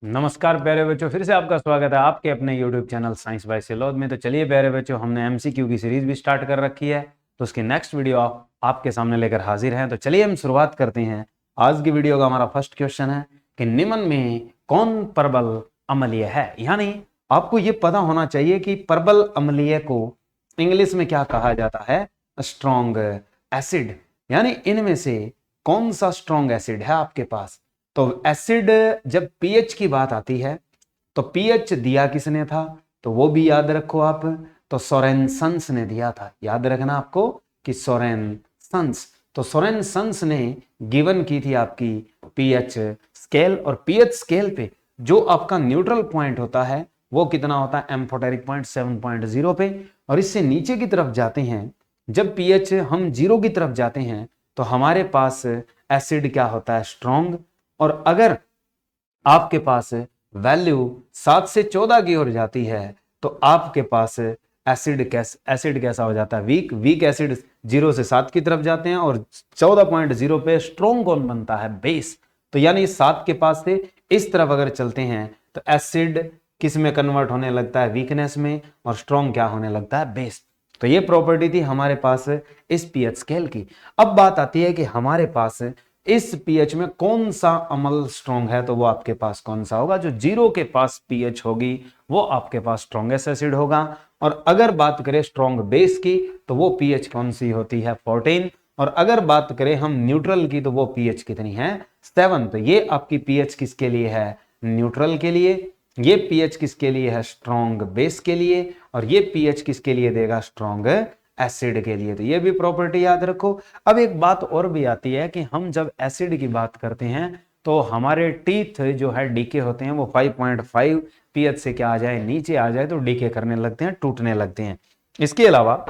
नमस्कार प्यारे बच्चों, फिर से आपका स्वागत है आपके अपने YouTube चैनल साइंस बाय सिलोद में। तो चलिए प्यारे बच्चों, हमने MCQ की सीरीज भी स्टार्ट कर रखी है, तो उसकी नेक्स्ट वीडियो आपके सामने लेकर हाजिर हैं। तो चलिए हम शुरुआत करते हैं। आज की वीडियो का हमारा फर्स्ट क्वेश्चन है कि निम्न में कौन प्रबल अम्लीय है। यानी आपको ये पता होना चाहिए कि प्रबल अम्लीय को इंग्लिश में क्या कहा जाता है, स्ट्रॉन्ग एसिड। यानी इनमें से कौन सा स्ट्रॉन्ग एसिड है आपके पास। तो एसिड, जब पीएच की बात आती है तो पीएच दिया किसने था, तो वो भी याद रखो आप। तो सोरेनसन्स ने दिया था, याद रखना आपको कि सोरेनसन्स। तो सोरेनसन्स ने गिवन की थी आपकी पीएच स्केल, और पीएच स्केल पे जो आपका न्यूट्रल पॉइंट होता है वो कितना होता है, एम्फोटेरिक पॉइंट 7.0 पे। और इससे नीचे की तरफ जाते हैं, जब पीएच हम 0 की तरफ जाते हैं तो हमारे पास एसिड क्या होता है, स्ट्रॉन्ग। और अगर आपके पास वैल्यू 7 से 14 की ओर जाती है तो आपके पास एसिड कैसा हो जाता है, वीक एसिड 0 से 7 की तरफ जाते हैं, और 14.0 पे स्ट्रॉन्ग कौन बनता है, बेस। तो यानी 7 के पास से इस तरफ अगर चलते हैं तो एसिड किस में कन्वर्ट होने लगता है, वीकनेस में, और स्ट्रॉन्ग क्या होने लगता है, बेस। तो ये प्रॉपर्टी थी हमारे पास इस पीएच स्केल की। अब बात आती है कि हमारे पास इस पीएच में कौन सा अम्ल स्ट्रॉन्ग है, तो वो आपके पास कौन सा होगा, जो 0 के पास पीएच होगी वो आपके पास स्ट्रॉन्गेस्ट एसिड होगा। और अगर बात करें स्ट्रॉन्ग बेस की तो वो पीएच कौन सी होती है, 14। और अगर बात करें हम न्यूट्रल की तो वो पीएच कितनी है, 7। तो ये आपकी पीएच किसके लिए है, न्यूट्रल के लिए। ये पीएच किसके लिए है, स्ट्रॉन्ग बेस के लिए। और ये पीएच किसके लिए देगा, स्ट्रॉन्ग एसिड के लिए। तो ये भी प्रॉपर्टी याद रखो। अब एक बात और भी आती है कि हम जब एसिड की बात करते हैं तो हमारे टीथ जो है डीके होते हैं, वो 5.5 पीएच से क्या आ जाए, नीचे आ जाए तो डीके करने लगते हैं, टूटने लगते हैं। इसके अलावा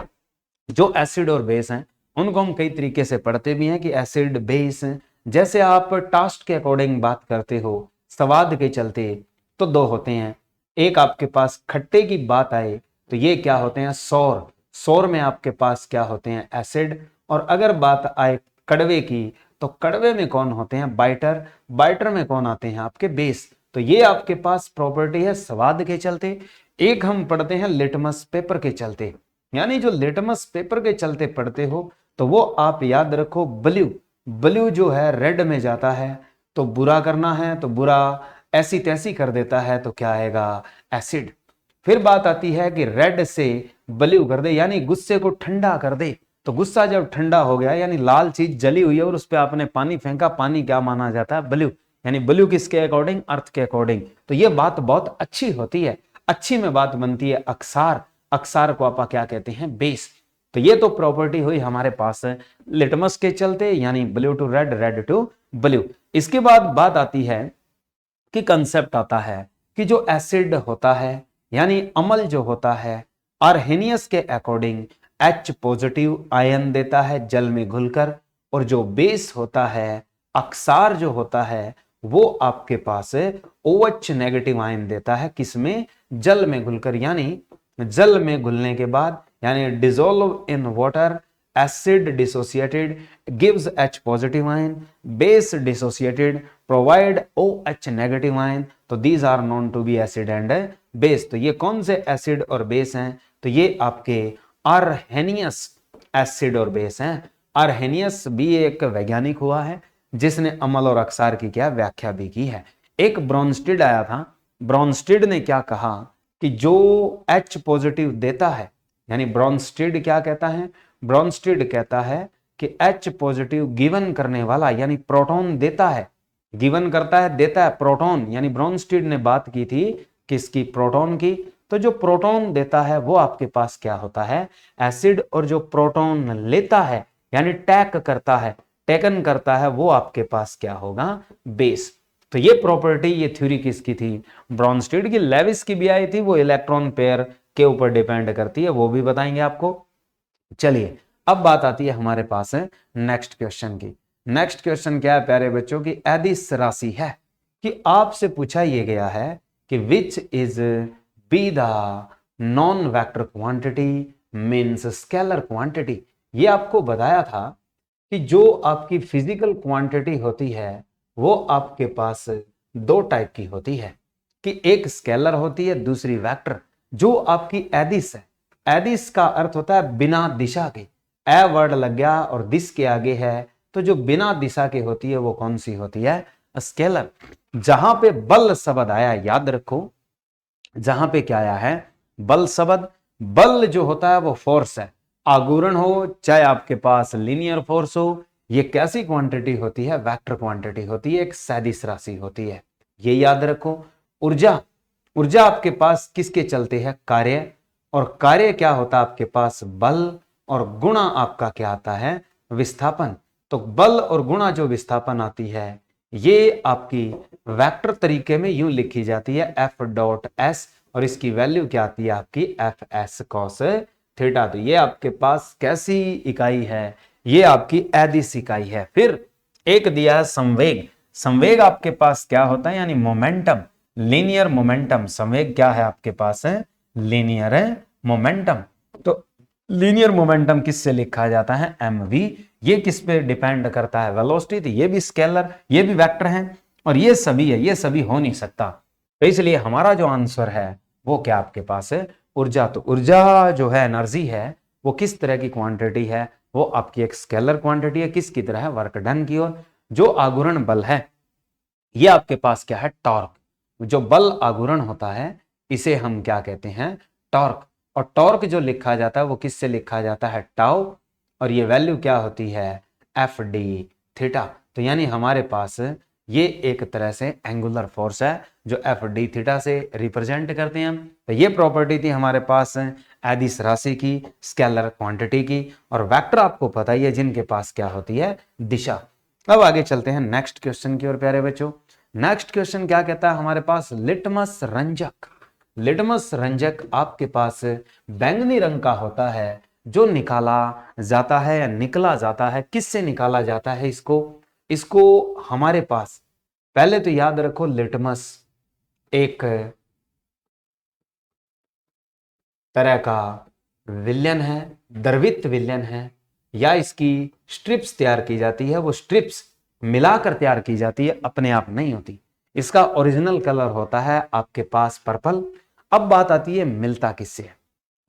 जो एसिड और बेस हैं उनको हम कई तरीके से पढ़ते भी हैं कि एसिड बेस, जैसे आप टास्ट के अकॉर्डिंग बात करते हो, स्वाद के चलते, तो दो होते हैं। एक आपके पास खट्टे की बात आए तो ये क्या होते हैं, सौर। सौर में आपके पास क्या होते हैं, एसिड। और अगर बात आए कड़वे की तो कड़वे में कौन होते हैं, बाइटर। बाइटर में कौन आते हैं, आपके बेस। तो ये आपके पास प्रॉपर्टी है स्वाद के चलते। एक हम पढ़ते हैं लिटमस पेपर के चलते। यानी जो लिटमस पेपर के चलते पढ़ते हो तो वो आप याद रखो ब्लू। ब्लू जो है रेड में जाता है, तो बुरा करना है तो बुरा ऐसी तैसी कर देता है तो क्या आएगा, एसिड। फिर बात आती है कि रेड से ब्लू कर दे, यानी गुस्से को ठंडा कर दे। तो गुस्सा जब ठंडा हो गया, यानी लाल चीज जली हुई है और उस पर आपने पानी फेंका, पानी क्या माना जाता है, ब्लू। यानी ब्लू किसके अकॉर्डिंग, अर्थ के अकॉर्डिंग। तो ये बात बहुत अच्छी होती है। अच्छी में बात बनती है अक्सार। अक्सार को आप क्या कहते हैं, बेस। तो ये तो प्रॉपर्टी हुई हमारे पास लिटमस के चलते, यानी blue to red, red to blue. इसके बाद बात आती है कि कंसेप्ट आता है कि जो एसिड होता है, यानी अम्ल जो होता है, आर्हेनियस के अकॉर्डिंग H पॉजिटिव आयन देता है जल में घुलकर। और जो बेस होता है, अक्सार जो होता है, वो आपके पास OH नेगेटिव आयन देता है, किसमें, जल में घुलकर। यानी जल में घुलने के बाद, यानी dissolve in water, acid dissociated gives H positive ion, base dissociated provide OH negative ion। तो these are known to be acid and base। तो ये कौन से एसिड और बेस हैं, तो ये आपके आर्हेनियस एसिड और बेस हैं। आर्हेनियस भी एक वैज्ञानिक हुआ है जिसने अम्ल और अक्सार की क्या व्याख्या भी की है। एक ब्रॉन्स्टिड आया था, ब्रॉन्स्टिड ने क्या कहा कि जो H पॉजिटिव देता है, यानी ब्रॉन्स्टिड क्या कहता है, ब्रॉन्स्टिड कहता है कि H पॉजिटिव गिवन करने वाला, यानी प्रोटॉन देता है, गिवन करता है, देता है प्रोटॉन। यानी ब्रॉन्स्टिड ने बात की थी किसकी, प्रोटॉन की। तो जो प्रोटॉन देता है वो आपके पास क्या होता है, एसिड। और जो प्रोटॉन लेता है, यानी टैक करता है, टेकन करता है, वो आपके पास क्या होगा, बेस। तो ये प्रॉपर्टी, ये थ्योरी किसकी थी, ब्रॉन्स्टिड की। लेविस की भी आई थी, वो इलेक्ट्रॉन पेयर के ऊपर डिपेंड करती है, वो भी बताएंगे आपको। चलिए अब बात आती है हमारे पास है नेक्स्ट क्वेश्चन की। नेक्स्ट क्वेश्चन क्या है प्यारे बच्चों की, अदिश राशि है कि आपसे पूछा यह गया है कि which is be the non vector quantity means scalar quantity. ये आपको बताया था कि जो आपकी फिजिकल क्वांटिटी होती है वो आपके पास दो टाइप की होती है कि एक स्केलर होती है, दूसरी वेक्टर। जो आपकी एदिस है, एदिस का अर्थ होता है बिना दिशा के, ए वर्ड लग गया और दिस के आगे है, तो जो बिना दिशा के होती है वो कौन सी होती है? स्केलर। जहां पे बल शब्द आया, याद रखो, जहां पे क्या आया है? बल शब्द। बल जो होता है वो फोर्स है, आघूर्ण हो चाहे आपके पास लीनियर फोर्स हो, ये कैसी क्वांटिटी होती है? वेक्टर क्वांटिटी होती है, एक सदिश राशि होती है, ये याद रखो। ऊर्जा, ऊर्जा आपके पास किसके चलते है? कार्य। और कार्य क्या होता है आपके पास? बल। और गुणा आपका क्या आता है? विस्थापन। तो बल और गुणा जो विस्थापन आती है, ये आपकी वेक्टर तरीके में यूं लिखी जाती है एफ डॉट एस, और इसकी वैल्यू क्या आती है आपकी? F S cos theta. तो ये आपके पास कैसी इकाई है? ये आपकी एदिश इकाई है। फिर एक दिया है संवेग। संवेग आपके पास क्या होता है? यानी मोमेंटम, लीनियर मोमेंटम। संवेग क्या है आपके पास? है लीनियर मोमेंटम। तो लीनियर मोमेंटम किससे लिखा जाता है? mv। ये किस पे डिपेंड करता है? वेलोसिटी। तो ये भी स्केलर, ये भी वेक्टर है, और ये सभी है, ये सभी हो नहीं सकता। तो इसलिए हमारा जो आंसर है वो क्या आपके पास है? ऊर्जा। तो ऊर्जा जो है, एनर्जी है, वो किस तरह की क्वांटिटी है? वो आपकी एक स्केलर क्वांटिटी है। किसकी तरह है? वर्क डन की ओर। जो आघूर्ण बल है, ये आपके पास क्या है? टॉर्क। जो बल आघूर्ण होता है, इसे हम क्या कहते हैं? टॉर्क। और टॉर्क जो लिखा जाता है वो किससे लिखा जाता है? टाउ। और ये वैल्यू क्या होती है? F D theta. तो यानी हमारे पास ये एक तरह से एंगुलर फोर्स है जो एफ डी थीटा से रिप्रेजेंट करते हैं हम। तो ये प्रॉपर्टी थी हमारे पास एदिश राशि की, स्केलर क्वांटिटी की, और वेक्टर आपको पता ही है जिनके पास क्या होती है? दिशा। अब आगे चलते हैं नेक्स्ट क्वेश्चन की ओर प्यारे बच्चों। नेक्स्ट क्वेश्चन क्या कहता है हमारे पास? लिटमस रंजक। लिटमस रंजक आपके पास बैंगनी रंग का होता है, जो निकाला जाता है या निकला जाता है। किससे निकाला जाता है इसको? इसको हमारे पास पहले तो याद रखो, लिटमस एक तरह का विलयन है, द्रवित विलयन है, या इसकी स्ट्रिप्स तैयार की जाती है। वो स्ट्रिप्स मिलाकर तैयार की जाती है, अपने आप नहीं होती। इसका ओरिजिनल कलर होता है आपके पास पर्पल। अब बात आती है मिलता किससे है।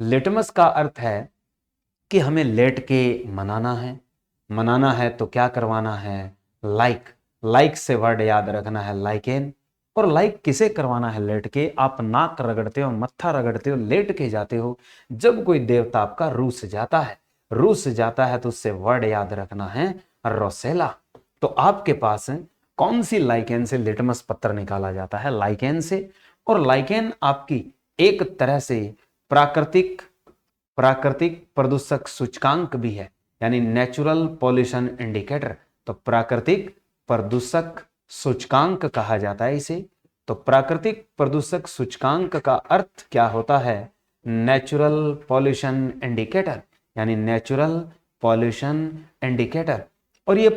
लिटमस का अर्थ है कि हमें लेट के मनाना है। मनाना है तो क्या करवाना है? लाइक। लाइक से वर्ड याद रखना है लाइकेन। और लाइक किसे करवाना है? लेट के। आप नाक रगड़ते हो, मत्था रगड़ते हो, लेट के जाते हो। जब कोई देवता आपका रूस जाता है, रूस जाता है तो उससे वर्ड याद रखना है रोसेला। तो आपके पास कौन सी लाइकेन से लिटमस पत्थर निकाला जाता है? लाइकेन से। और लाइकेन आपकी एक तरह से प्राकृतिक प्राकृतिक प्रदूषक सूचकांक भी है, यानी नेचुरल पॉल्यूशन इंडिकेटर। तो प्राकृतिक प्रदूषक सूचकांक कहा जाता है इसे। तो प्राकृतिक प्रदूषक सूचकांक का अर्थ क्या होता है? नेचुरल पॉल्यूशन इंडिकेटर, यानी नेचुरल पॉल्यूशन इंडिकेटर। और ये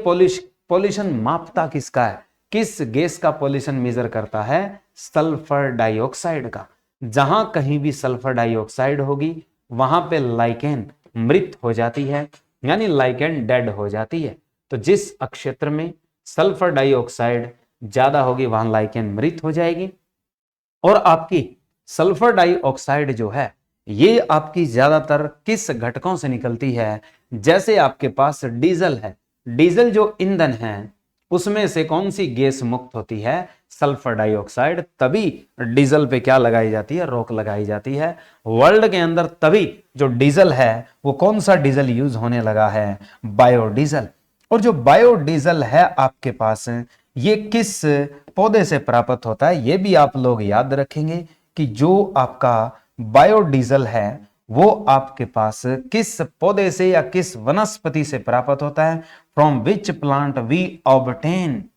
पॉल्यूशन मापता किसका है? किस गैस का पॉल्यूशन मेजर करता है? सल्फर डाइऑक्साइड का। जहां कहीं भी सल्फर डाइऑक्साइड होगी वहां पे लाइकेन मृत हो जाती है, यानी लाइकेन डेड हो जाती है। तो जिस क्षेत्र में सल्फर डाइऑक्साइड ज्यादा होगी वहां लाइकेन मृत हो जाएगी। और आपकी सल्फर डाइऑक्साइड जो है, ये आपकी ज्यादातर किस घटकों से निकलती है? जैसे आपके पास डीजल है, डीजल जो ईंधन है उसमें से कौन सी गैस मुक्त होती है? Sulphur dioxide. तभी डीजल पे क्या लगाई जाती है? रोक लगाई जाती है। वर्ल्ड के अंदर तभी जो डीजल है वो कौन सा डीजल यूज होने लगा है? बायोडीजल। और जो बायोडीजल है आपके पास, ये किस पौधे से प्राप्त होता है? ये भी आप लोग याद रखेंगे कि जो आपका बायोडीजल है वो आपके पास किस पौधे से या किस वनस्पति से प्राप्त होता है? From which plant we obtain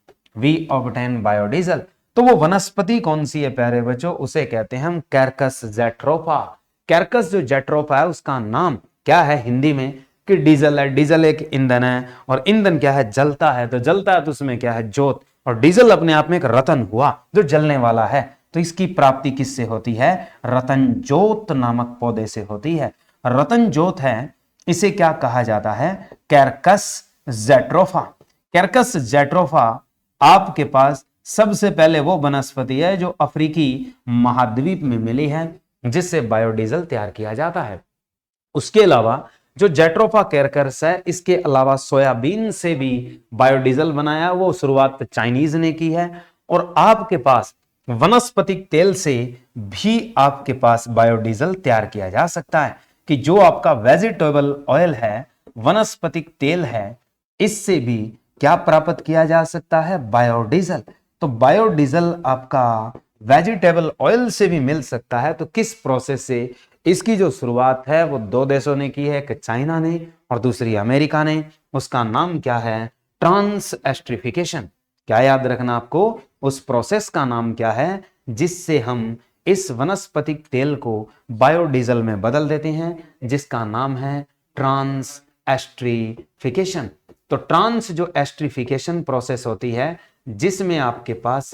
biodiesel. तो वो वनस्पति कौन सी है प्यारे बच्चों? उसे कहते हैं हम कैरकस जैट्रोफा। कैरकस जो जैट्रोफा है उसका नाम क्या है हिंदी में? कि डीजल है। डीजल एक ईंधन है, और ईंधन क्या है? जलता है। तो जलता है तो उसमें क्या है? ज्योत। और डीजल अपने आप में एक रतन हुआ जो जलने वाला है। तो इसकी प्राप्ति किससे होती है? रतन ज्योत नामक पौधे से होती है। रतन ज्योत है, इसे क्या कहा जाता है? Carcass jatropha. कैरकस जैट्रोफा आपके पास सबसे पहले वो वनस्पति है जो अफ्रीकी महाद्वीप में मिली है, जिससे बायोडीजल तैयार किया जाता है। उसके अलावा जो जेट्रोफा कैरकर्स है, इसके अलावा सोयाबीन से भी बायोडीजल बनाया, वो शुरुआत चाइनीज ने की है। और आपके पास वनस्पतिक तेल से भी आपके पास बायोडीजल तैयार किया जा सकता है, कि जो आपका वेजिटेबल ऑयल है, वनस्पतिक तेल है, इससे भी क्या प्राप्त किया जा सकता है, बायोडीजल। तो बायोडीजल आपका वेजिटेबल ऑयल से भी मिल सकता है। तो किस प्रोसेस से? इसकी जो शुरुआत है वो दो देशों ने की है, एक चाइना ने और दूसरी अमेरिका ने। उसका नाम क्या है? Transesterification. क्या याद रखना आपको? उस प्रोसेस का नाम क्या है जिससे हम इस वनस्पतिक तेल को बायोडीजल में बदल देते हैं, जिसका नाम है ट्रांस एस्ट्रिफिकेशन। तो ट्रांस जो एस्ट्रिफिकेशन प्रोसेस होती है, जिसमें आपके पास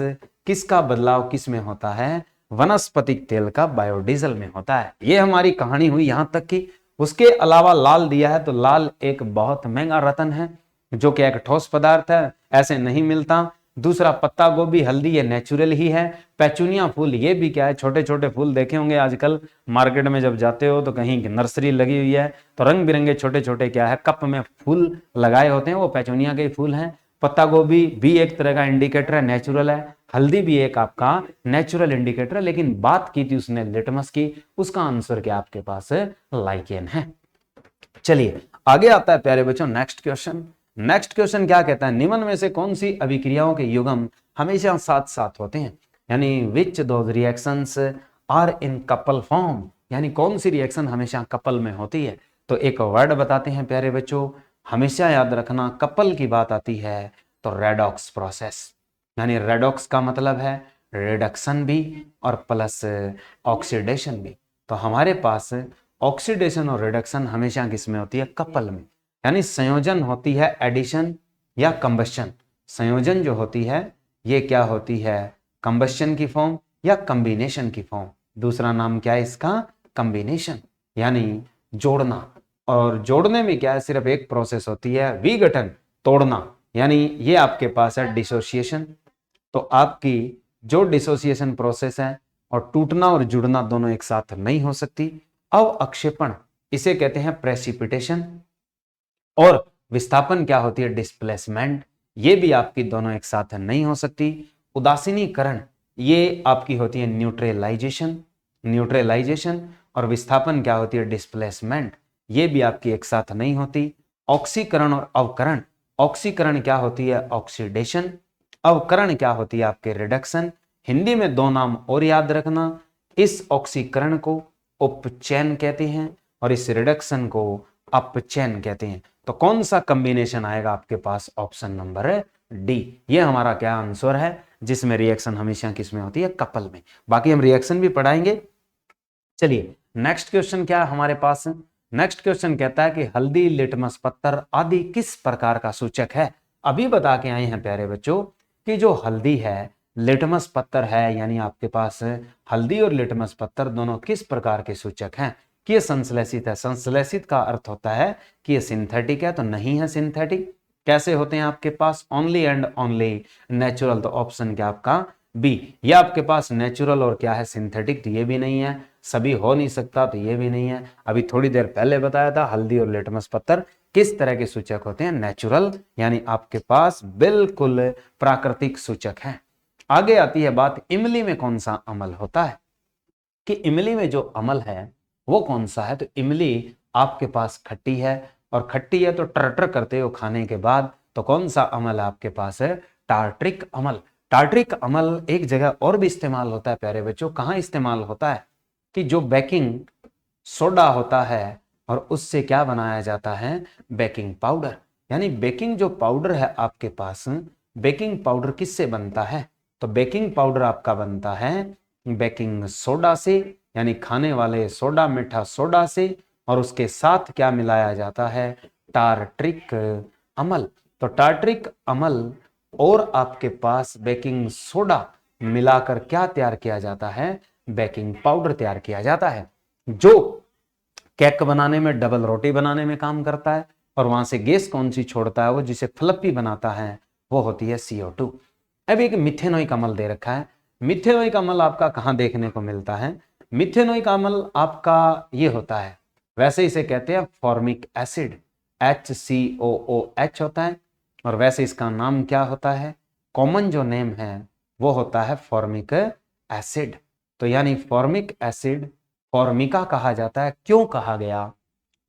किसका बदलाव किस में होता है? वनस्पतिक तेल का बायोडीजल में होता है। ये हमारी कहानी हुई यहां तक की। उसके अलावा लाल दिया है, तो लाल एक बहुत महंगा रत्न है, जो कि एक ठोस पदार्थ है, ऐसे नहीं मिलता। दूसरा पत्ता गोभी, हल्दी, ये नेचुरल ही है। पेचुनिया फूल, ये भी क्या है, छोटे छोटे फूल देखे होंगे आजकल मार्केट में जब जाते हो तो कहीं नर्सरी लगी हुई है, तो रंग बिरंगे छोटे छोटे क्या है, कप में फूल लगाए होते हैं, वो पेचुनिया के फूल हैं। पत्ता गोभी भी एक तरह का इंडिकेटर है, नेचुरल है। हल्दी भी एक आपका नेचुरल इंडिकेटर है। लेकिन बात की थी उसने लिटमस की, उसका आंसर क्या आपके पास लाइकेन है। चलिए आगे आता है प्यारे बच्चों नेक्स्ट क्वेश्चन। नेक्स्ट क्वेश्चन क्या कहता है? निम्न में से कौन सी अभिक्रियाओं के युग्म हमेशा साथ साथ होते हैं? यानी which those reactions are in couple form, यानी कौन सी रिएक्शन हमेशा कपल में होती है? तो एक वर्ड बताते हैं प्यारे बच्चों, हमेशा याद रखना कपल की बात आती है तो रेडॉक्स प्रोसेस। यानी रेडॉक्स का मतलब है रिडक्शन भी और प्लस ऑक्सीडेशन भी। तो हमारे पास ऑक्सीडेशन और रिडक्शन हमेशा किस में होती है? कपल में। यानी संयोजन होती है एडिशन या कंबस्शन। संयोजन जो होती है ये क्या होती है? कंबस्शन की फॉर्म या कॉम्बिनेशन की फॉर्म। दूसरा नाम क्या है इसका? कॉम्बिनेशन, यानी जोड़ना। और जोड़ने में क्या है? सिर्फ एक प्रोसेस होती है, विघटन, तोड़ना। यानी ये आपके पास है डिसोसिएशन। तो आपकी जो डिसोसिएशन प्रोसेस है और टूटना और जुड़ना दोनों एक साथ नहीं हो सकती। अवक्षेपण, इसे कहते हैं प्रेसिपिटेशन। और विस्थापन क्या होती है? डिस्प्लेसमेंट। ये भी आपकी दोनों एक साथ नहीं हो सकती। उदासीनीकरण, ये आपकी होती है न्यूट्रलाइजेशन। न्यूट्रलाइजेशन और विस्थापन क्या होती है? डिस्प्लेसमेंट। ये भी आपकी एक साथ नहीं होती। ऑक्सीकरण और अवकरण, ऑक्सीकरण क्या होती है? ऑक्सीडेशन। अवकरण क्या होती है? आपके रिडक्शन। हिंदी में दो नाम और याद रखना, इस ऑक्सीकरण को उपचयन कहते हैं और इस रिडक्शन को अपचयन कहते हैं। तो कौन सा कॉम्बिनेशन आएगा आपके पास? Option number D. ये हमारा क्या आंसर है, जिसमें रिएक्शन हमेशा किसमें होती है? कपल में। बाकी हम रिएक्शन भी पढ़ाएंगे। चलिए नेक्स्ट क्वेश्चन क्या है हमारे पास? नेक्स्ट क्वेश्चन कहता है कि हल्दी, लिटमस पत्थर आदि किस प्रकार का सूचक है? अभी बता के आए हैं प्यारे बच्चों कि जो हल्दी है, लिटमस पत्थर है, यानी आपके पास हल्दी और लिटमस पत्थर दोनों किस प्रकार के सूचक हैं? कि ये संश्लेषित है। संश्लेषित का अर्थ होता है कि ये सिंथेटिक है, तो नहीं है सिंथेटिक। कैसे होते हैं आपके पास? Only and only natural. तो ऑप्शन क्या आपका? बी। ये आपके पास नेचुरल और क्या है? सिंथेटिक। तो ये भी नहीं है। सभी हो नहीं सकता, तो ये भी नहीं है। अभी थोड़ी देर पहले बताया था हल्दी और लिटमस पत्थर किस तरह के सूचक होते हैं? नेचुरल, यानी आपके पास बिल्कुल प्राकृतिक सूचक हैं। आगे आती है बात, इमली में कौन सा अमल होता है? कि इमली में जो अमल है वो कौन सा है? तो इमली आपके पास खट्टी है, और खट्टी है तो टर्टर करते हो खाने के बाद। तो कौन सा अमल आपके पास है? टार्ट्रिक अमल। टार्ट्रिक अमल एक जगह और भी इस्तेमाल होता है प्यारे बच्चों। कहाँ इस्तेमाल होता है? कि जो बेकिंग सोडा होता है और उससे क्या बनाया जाता है? Baking powder. यानी बेकिंग जो पाउडर है आपके पास, बेकिंग पाउडर किससे बनता है? तो बेकिंग पाउडर आपका बनता है बेकिंग सोडा से, यानी खाने वाले सोडा, मीठा सोडा से। और उसके साथ क्या मिलाया जाता है? टार्ट्रिक अमल। तो टार्ट्रिक अमल और आपके पास बेकिंग सोडा मिलाकर क्या तैयार किया जाता है? बेकिंग पाउडर तैयार किया जाता है, जो केक बनाने में, डबल रोटी बनाने में काम करता है। और वहां से गैस कौन सी छोड़ता है? वो जिसे फ्लफी बनाता है, वो होती है CO2। अब एक मिथेनोइक अम्ल दे रखा है। मिथेनोइक अम्ल आपका कहाँ देखने को मिलता है? मिथेनोइक अम्ल आपका ये होता है, वैसे इसे कहते हैं फॉर्मिक एसिड, HCOOH होता है। और वैसे इसका नाम क्या होता है? कॉमन जो नेम है वो होता है फॉर्मिक एसिड। तो यानी फॉर्मिक एसिड फॉर्मिका कहा जाता है। क्यों कहा गया?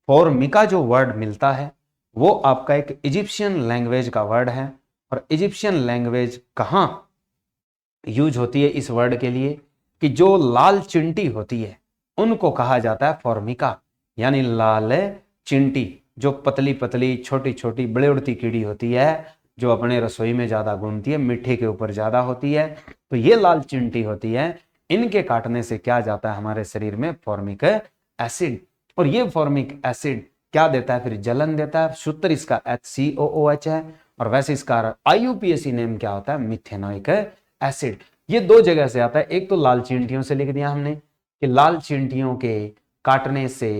फॉर्मिका जो वर्ड मिलता है वो आपका एक इजिप्शियन लैंग्वेज का वर्ड है। और इजिप्शियन लैंग्वेज कहाँ यूज होती है इस वर्ड के लिए? कि जो लाल चिंटी होती है उनको कहा जाता है फॉर्मिका, यानी लाल चिंटी, जो पतली पतली छोटी छोटी बड़े उड़ती कीड़ी होती है, जो अपने रसोई में ज्यादा घूमती है, मिट्टी के ऊपर ज्यादा होती है, तो ये लाल चिंटी होती है। इनके काटने से क्या जाता है हमारे शरीर में? Formic acid. और ये फॉर्मिक एसिड क्या देता है? फिर जलन देता है। सूत्र इसका HCOOH है। और वैसे इसका IUPAC नेम क्या होता है? Methanoic acid. ये दो जगह से आता है। एक तो लाल चींटियों से लिख दिया हमने कि लाल चींटियों के काटने से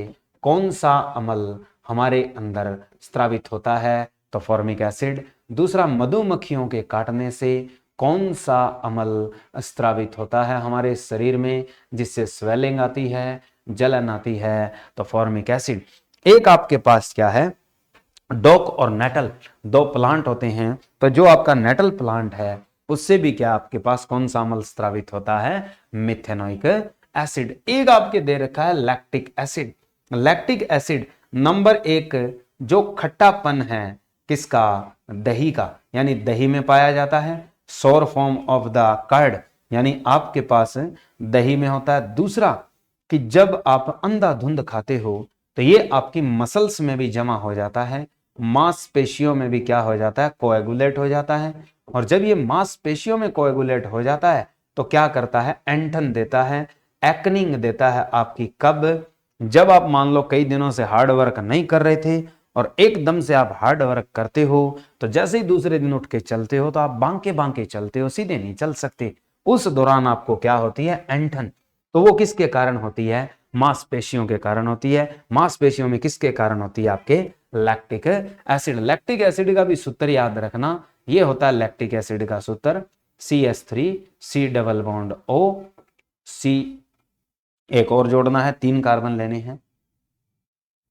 कौन सा अम्ल हमारे अंदर स्रावित होता है? तो फॉर्मिक एसिड। दूसरा, मधुमक्खियों के काटने से कौन सा अम्ल स्रावित होता है हमारे शरीर में जिससे स्वेलिंग आती है, जलन आती है? तो फॉर्मिक एसिड। एक आपके पास क्या है? डॉक और नेटल, दो प्लांट होते हैं। तो जो आपका नेटल प्लांट है उससे भी क्या आपके पास कौन सा अम्ल स्रावित होता है? Methanoic acid. एक आपके दे रखा है lactic acid. Lactic acid number 1 जो खट्टापन है किसका? दही का, यानी दही में पाया जाता है। सोर फॉर्म ऑफ द कर्ड, यानी आपके पास दही में होता है। दूसरा कि जब आप अंधाधुंध खाते हो तो ये आपकी मसल्स में भी जमा हो जाता है, मांसपेशियों में भी क्या हो जाता है? कोएगुलेट हो जाता है। और जब ये मांसपेशियों में कोएगुलेट हो जाता है तो क्या करता है? एंटन देता है, एक्निंग देता है आपकी। कब? जब आप मान लो कई दिनों से हार्ड वर्क नहीं कर रहे थे और एकदम से आप हार्ड वर्क करते हो, तो जैसे ही दूसरे दिन उठ के चलते हो तो आप बांके बांके चलते हो, सीधे नहीं चल सकते। उस दौरान आपको क्या होती है? एंटन। तो वो किसके कारण होती है? मांसपेशियों के कारण होती है। मांसपेशियों में किसके कारण होती है? आपके लैक्टिक एसिड। लैक्टिक एसिड का भी सूत्र याद रखना, ये होता है लैक्टिक एसिड का सूत्र CH3 double bond O C, एक और जोड़ना है, 3 कार्बन लेने हैं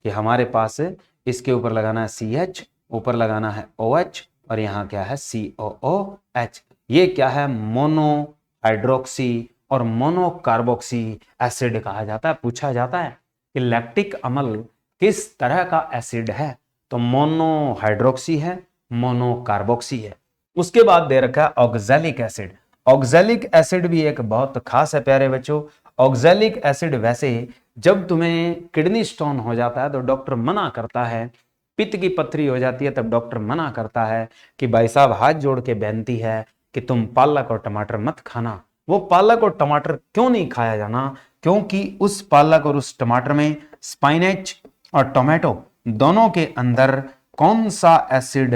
कि हमारे पास इसके ऊपर लगाना है CH, ऊपर लगाना है OH और यहां क्या है? COOH। ये क्या है? मोनो हाइड्रोक्सी और मोनोकार्बोक्सी एसिड कहा जाता है। पूछा जाता है कि लैक्टिक अम्ल किस तरह का एसिड है? तो मोनो हाइड्रोक्सी है, मोनोकार्बोक्सी है। उसके बाद दे रखा है ऑक्सैलिक एसिड। ऑक्सैलिक एसिड भी एक बहुत खास है प्यारे बच्चों। ऑक्सैलिक एसिड वैसे जब तुम्हें किडनी स्टोन हो जाता है तो डॉक्टर मना करता है, पित्त की पथरी हो जाती है तब डॉक्टर मना करता है कि भाई साहब हाथ जोड़ के बेनती है कि तुम पालक और टमाटर मत खाना। वो पालक और टमाटर क्यों नहीं खाया जाना? क्योंकि उस पालक और उस टमाटर में स्पाइनेच और टोमेटो दोनों के अंदर कौन सा एसिड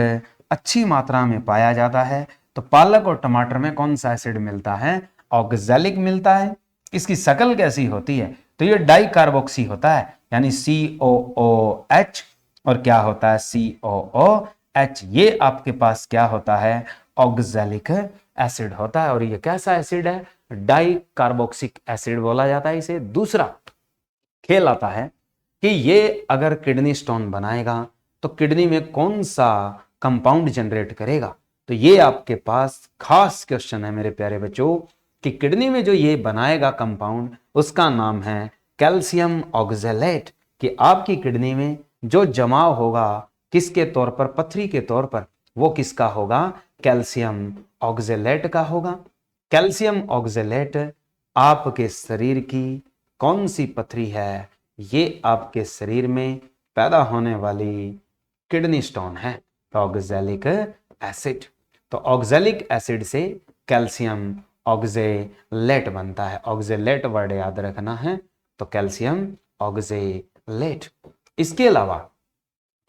अच्छी मात्रा में पाया जाता है? तो पालक और टमाटर में कौन सा एसिड मिलता है? ऑक्सैलिक मिलता है। इसकी शक्ल कैसी होती है? तो ये डाइकार्बोक्सी होता है, यानी COOH और क्या होता है? COOH। ये आपके पास क्या होता है? ऑक्सैलिक एसिड होता है। और ये कैसा एसिड है? डाइकार्बोक्सिक एसिड बोला जाता है इसे। दूसरा खेल आता है कि ये अगर किडनी स्टोन बनाएगा तो किडनी में कौन सा कंपाउंड जनरेट करेगा? तो ये आपके पास खास क्वेश्चन है मेरे प्यारे बच्चों कि किडनी में जो ये बनाएगा कंपाउंड उसका नाम है कैल्शियम ऑक्सैलेट। कि आपकी किडनी में जो जमाव होगा किसके तौर पर? पथरी के तौर पर। वो किसका होगा? कैल्शियम ऑक्सैलेट का होगा। कैल्शियम ऑक्सैलेट आपके शरीर की कौन सी पथरी है? ये आपके शरीर में पैदा होने वाली किडनी स्टोन है। तो ऑक्सैलिक एसिड। तो ऑक्सैलिक एसिड से कैल्शियम ऑक्सैलेट बनता है। ऑक्सैलेट वर्ड याद रखना है। तो कैल्शियम ऑक्सैलेट। इसके अलावा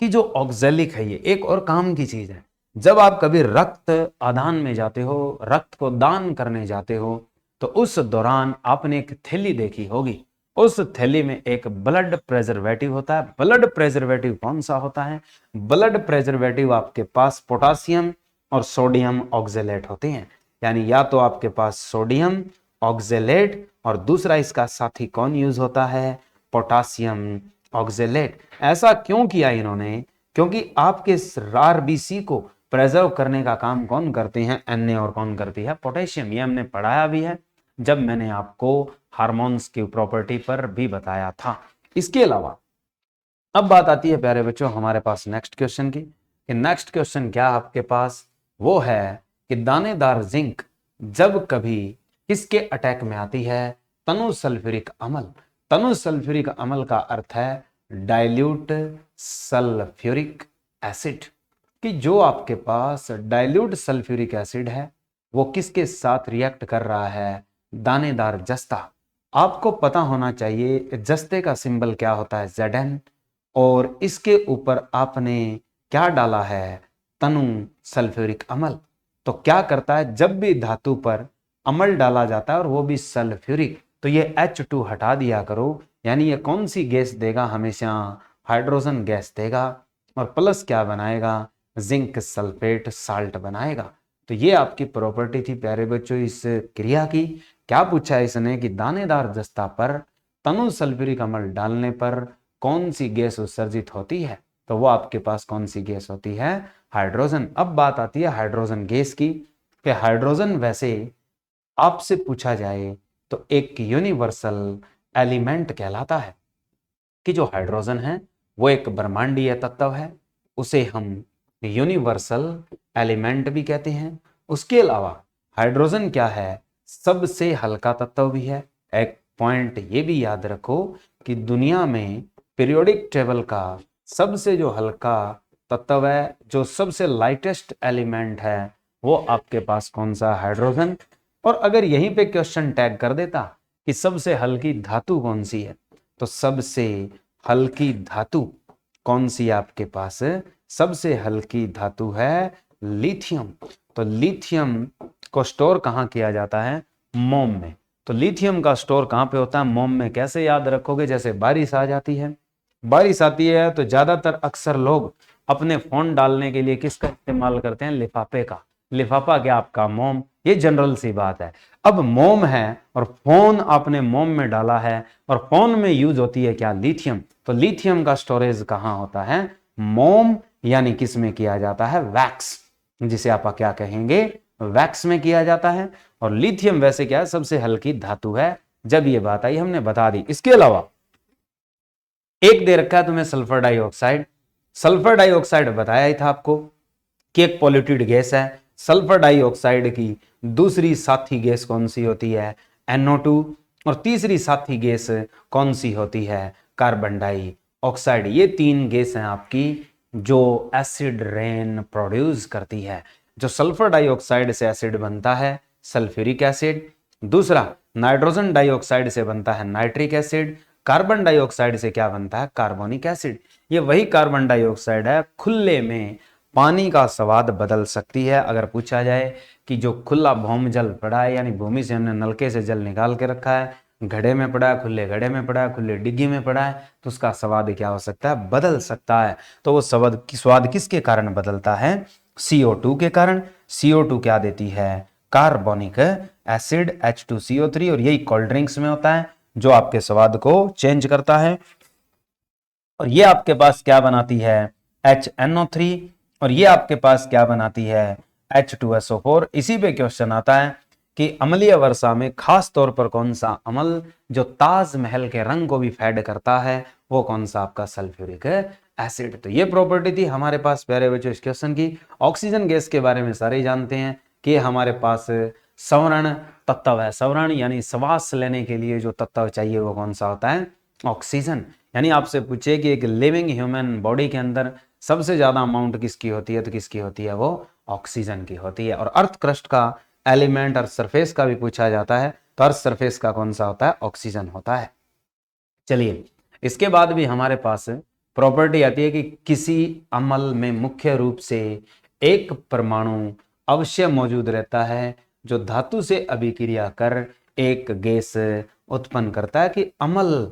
कि जो ऑक्सैलिक है ये एक और काम की चीज है। जब आप कभी रक्त आदान में जाते हो, रक्त को दान करने जाते हो, तो उस दौरान आपने एक थैली देखी होगी। उस थैली में एक ब्लड प्रेजर्वेटिव होता है। ब्लड प्रेजर्वेटिव कौन सा होता है? ब्लड प्रेजर्वेटिव आपके पास पोटासियम और सोडियम ऑक्सैलेट होते हैं। यानी या तो आपके पास सोडियम ऑक्जेलेट और दूसरा इसका साथी कौन यूज होता है, पोटासियम ऑक्जेलेट। ऐसा क्यों किया इन्होंने, क्योंकि आपके आरबीसी को प्रेजर्व करने का काम कौन करते हैं, Na, और कौन करती है, पोटेशियम। ये हमने पढ़ाया भी है जब मैंने आपको हार्मोन्स की प्रॉपर्टी पर भी बताया था। इसके अलावा अब बात आती है प्यारे बच्चों हमारे पास नेक्स्ट क्वेश्चन की। नेक्स्ट क्वेश्चन क्या आपके पास, वो है कि दानेदार जिंक जब कभी किसके अटैक में आती है, तनु सल्फ्यूरिक अम्ल। तनु सल्फ्यूरिक अम्ल का अर्थ है डाइल्यूट सल्फ्यूरिक एसिड, कि जो आपके पास डाइल्यूट सल्फ्यूरिक एसिड है वो किसके साथ रिएक्ट कर रहा है, दानेदार जस्ता। आपको पता होना चाहिए जस्ते का सिंबल क्या होता है, Zn, और इसके ऊपर आपने क्या डाला है, तनु सल्फ्यूरिक अम्ल। तो क्या करता है, जब भी धातु पर अम्ल डाला जाता है और वो भी सल्फ्यूरिक, तो ये H2 हटा दिया करो, यानी ये कौन सी गैस देगा, हमेशा हाइड्रोजन गैस देगा, और प्लस क्या बनाएगा, जिंक सल्फेट साल्ट बनाएगा। तो ये आपकी प्रॉपर्टी थी प्यारे बच्चों इस क्रिया की। क्या पूछा है इसने कि दानेदार जस्ता पर तनु सल्फ्यूरिक अम्ल डालने पर कौन सी गैस उत्सर्जित होती है, तो वो आपके पास कौन सी गैस होती है, हाइड्रोजन। अब बात आती है हाइड्रोजन गैस की, कि हाइड्रोजन वैसे आपसे पूछा जाए तो एक यूनिवर्सल एलिमेंट कहलाता है, कि जो हाइड्रोजन है वो एक ब्रह्मांडीय तत्व है, उसे हम यूनिवर्सल एलिमेंट भी कहते हैं। उसके अलावा हाइड्रोजन क्या है, सबसे हल्का तत्व भी है। एक पॉइंट ये भी याद रखो कि दुनिया में पीरियोडिक टेबल का सबसे जो हल्का तत्व है, जो सबसे लाइटेस्ट एलिमेंट है, वो आपके पास कौन सा, हाइड्रोजन। और अगर यहीं पे क्वेश्चन टैग कर देता कि सबसे हल्की धातु कौन सी है, तो सबसे हल्की धातु कौन सी आपके पास, सबसे हल्की धातु है लिथियम। तो लिथियम को स्टोर कहाँ किया जाता है, मोम में। तो लिथियम का स्टोर कहाँ पे होता है, मोम में। कैसे याद रखोगे, जैसे बारिश आ जाती है, बारिश आती है तो ज्यादातर अक्सर लोग अपने फोन डालने के लिए किसका इस्तेमाल करते हैं, लिफाफे का। लिफाफा क्या आपका, मोम। ये जनरल सी बात है। अब मोम है और फोन आपने मोम में डाला है, और फोन में यूज होती है क्या, लिथियम। तो लिथियम का स्टोरेज कहाँ होता है, मोम, यानी किस में किया जाता है, वैक्स, जिसे आप क्या कहेंगे, वैक्स में किया जाता है। और लिथियम वैसे क्या है, सबसे हल्की धातु है। जब ये बात आई हमने बता दी। इसके अलावा एक दे रखा है तुम्हें सल्फर डाइऑक्साइड। सल्फर डाइऑक्साइड बताया ही था आपको कि एक पॉल्यूटेड गैस है। सल्फर डाइऑक्साइड की दूसरी साथी गैस कौन सी होती है, NO2, और तीसरी साथी गैस कौन सी होती है, कार्बन डाइऑक्साइड। ये तीन गैस हैं आपकी जो एसिड रेन प्रोड्यूस करती है। जो सल्फर डाइऑक्साइड से एसिड बनता है, सल्फ्यूरिक एसिड। दूसरा नाइट्रोजन डाइऑक्साइड से बनता है नाइट्रिक एसिड। कार्बन डाइऑक्साइड से क्या बनता है, कार्बोनिक एसिड। ये वही कार्बन डाइऑक्साइड है खुले में पानी का स्वाद बदल सकती है। अगर पूछा जाए कि जो खुला भौम जल पड़ा है, यानी भूमि से हमने नलके से जल निकाल के रखा है, घड़े में पड़ा है, खुले घड़े में पड़ा है, खुले डिग्गी में पड़ा है, तो उसका स्वाद क्या हो सकता है, बदल सकता है। तो वो स्वाद किसके कारण बदलता है, CO2 के कारण। CO2 क्या देती है, कार्बोनिक एसिड H2CO3, और यही कोल्ड ड्रिंक्स में होता है जो आपके स्वाद को चेंज करता है। और ये आपके पास क्या बनाती है, HNO3, और ये आपके पास क्या बनाती है, H2SO4। इसी पे क्वेश्चन आता है कि अम्लीय वर्षा में खास तौर पर कौन सा अम्ल जो ताजमहल के रंग को भी फेड करता है, वो कौन सा आपका, सल्फ्यूरिक एसिड। तो ये प्रॉपर्टी थी हमारे पास प्यारे बच्चों इस क्वेश्चन की। ऑक्सीजन गैस के बारे में सारे जानते हैं कि हमारे पास सवर्ण तत्व है। सवर्ण यानी श्वास लेने के लिए जो तत्व चाहिए वो कौन सा होता है, ऑक्सीजन। यानी आपसे पूछे कि एक लिविंग ह्यूमन बॉडी के अंदर सबसे ज्यादा अमाउंट किसकी होती है, तो किसकी होती है, वो ऑक्सीजन की होती है। और अर्थ क्रस्ट का एलिमेंट और सरफेस का भी पूछा जाता है, तो अर्थ सरफेस का कौन सा होता है, ऑक्सीजन होता है। चलिए इसके बाद भी हमारे पास प्रॉपर्टी आती है कि किसी अम्ल में मुख्य रूप से एक परमाणु अवश्य मौजूद रहता है जो धातु से अभिक्रिया कर एक गैस उत्पन्न करता है, कि अम्ल।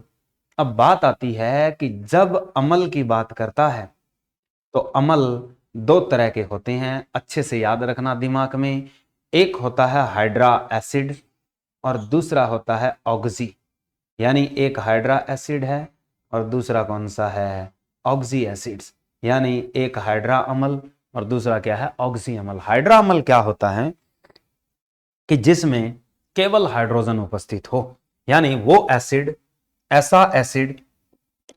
अब बात आती है कि जब अम्ल की बात करता है तो अम्ल दो तरह के होते हैं, अच्छे से याद रखना दिमाग में। एक होता है हाइड्रा एसिड और दूसरा होता है ऑक्सी, यानी एक हाइड्रा एसिड है और दूसरा कौन सा है, ऑक्सी एसिड्स, यानी एक हाइड्रा अम्ल और दूसरा क्या है, ऑक्सी अम्ल। हाइड्रा अम्ल क्या होता है कि जिसमें केवल हाइड्रोजन उपस्थित हो, यानी वो एसिड,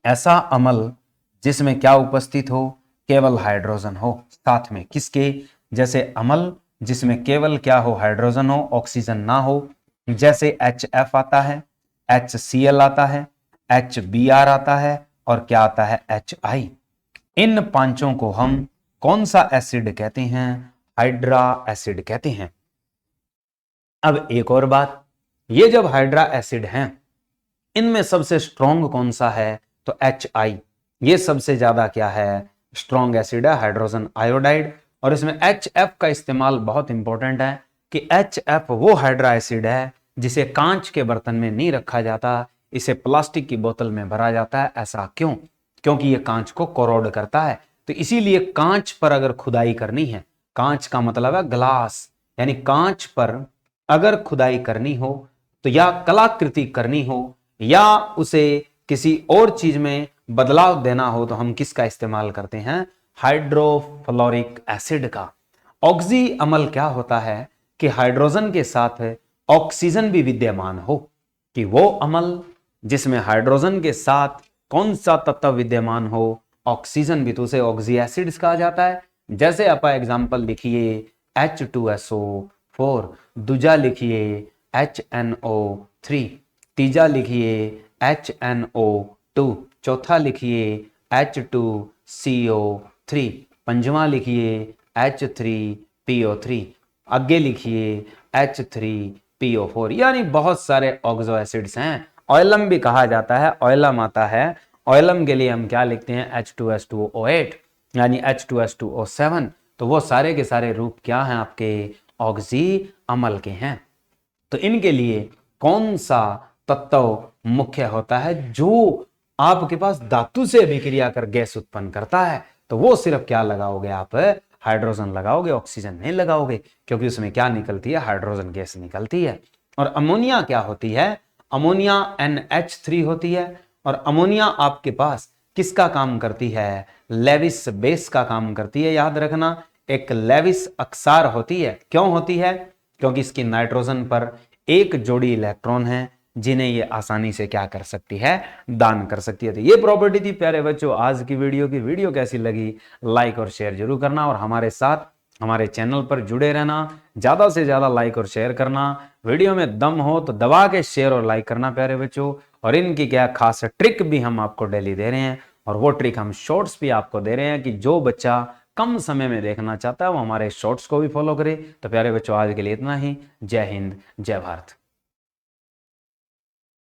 ऐसा अम्ल जिसमें क्या उपस्थित हो, केवल हाइड्रोजन हो साथ में, किसके, जैसे अम्ल जिसमें केवल क्या हो, हाइड्रोजन हो, ऑक्सीजन ना हो, जैसे HF आता है, HCl आता है, HBr आता है और क्या आता है, HI। इन पांचों को हम कौन सा एसिड कहते हैं, हाइड्रा एसिड कहते हैं। अब एक और बात, ये जब हाइड्रा एसिड हैं, इनमें सबसे स्ट्रॉन्ग कौन सा है, तो HI, ये सबसे ज्यादा क्या है, स्ट्रॉन्ग एसिड है, हाइड्रोजन आयोडाइड। और इसमें HF का इस्तेमाल बहुत इंपॉर्टेंट है कि HF वो हाइड्रा एसिड है जिसे कांच के बर्तन में नहीं रखा जाता, इसे प्लास्टिक की बोतल में भरा जाता है। ऐसा क्यों, क्योंकि ये कांच को कोरोड करता है। तो इसीलिए कांच पर अगर खुदाई करनी है, कांच का मतलब है ग्लास, यानी कांच पर अगर खुदाई करनी हो तो या कलाकृति करनी हो या उसे किसी और चीज में बदलाव देना हो तो हम किसका इस्तेमाल करते हैं, हाइड्रोफ्लोरिक एसिड का। ऑक्सी अम्ल क्या होता है कि हाइड्रोजन के साथ ऑक्सीजन भी विद्यमान हो, कि वो अम्ल जिसमें हाइड्रोजन के साथ कौन सा तत्व विद्यमान हो, ऑक्सीजन भी, तो उसे ऑक्सी एसिड्स कहा जाता है। जैसे आप एग्जांपल लिखिए H2SO4, दूजा लिखिए HNO3, तीजा लिखिए HNO2, चौथा लिखिए H2CO3, पंजवा लिखिए H3PO3, आगे लिखिए H3PO4, यानी बहुत सारे ऑक्सो एसिड्स हैं। ऑयलम भी कहा जाता है, ऑयलम आता है, ऑयलम के लिए हम क्या लिखते हैं, H2S2O8 यानी H2S2O7। तो वो सारे के सारे रूप क्या हैं, आपके ऑक्सी अम्ल के हैं। तो इनके लिए कौन सा तत्व मुख्य होता है, जो आपके पास धातु से अभिक्रिया कर गैस उत्पन्न करता है, तो वो सिर्फ क्या लगाओगे आप, हाइड्रोजन लगाओगे, ऑक्सीजन नहीं लगाओगे, क्योंकि उसमें क्या निकलती है, हाइड्रोजन गैस निकलती है। और अमोनिया क्या होती है, अमोनिया NH3 होती है। और अमोनिया आपके पास किसका काम करती है, लेविस बेस का काम करती है। याद रखना, एक लेविस अक्सार होती है, क्यों होती है, क्योंकि इसकी नाइट्रोजन पर एक जोड़ी इलेक्ट्रॉन है जिन्हें ये आसानी से क्या कर सकती है, दान कर सकती है। तो ये प्रॉपर्टी थी प्यारे बच्चों आज की वीडियो कैसी लगी, लाइक और शेयर जरूर करना और हमारे साथ हमारे चैनल पर जुड़े रहना, ज्यादा से ज्यादा लाइक और शेयर करना। वीडियो में दम हो तो दबा के शेयर और लाइक करना प्यारे बच्चों। और इनकी क्या खास ट्रिक भी हम आपको डेली दे रहे हैं, और वो ट्रिक हम शॉर्ट्स भी आपको दे रहे हैं कि जो बच्चा कम समय में देखना चाहता है वो हमारे शॉर्ट्स को भी फॉलो करे। तो प्यारे बच्चों आज के लिए इतना ही। जय हिंद, जय भारत।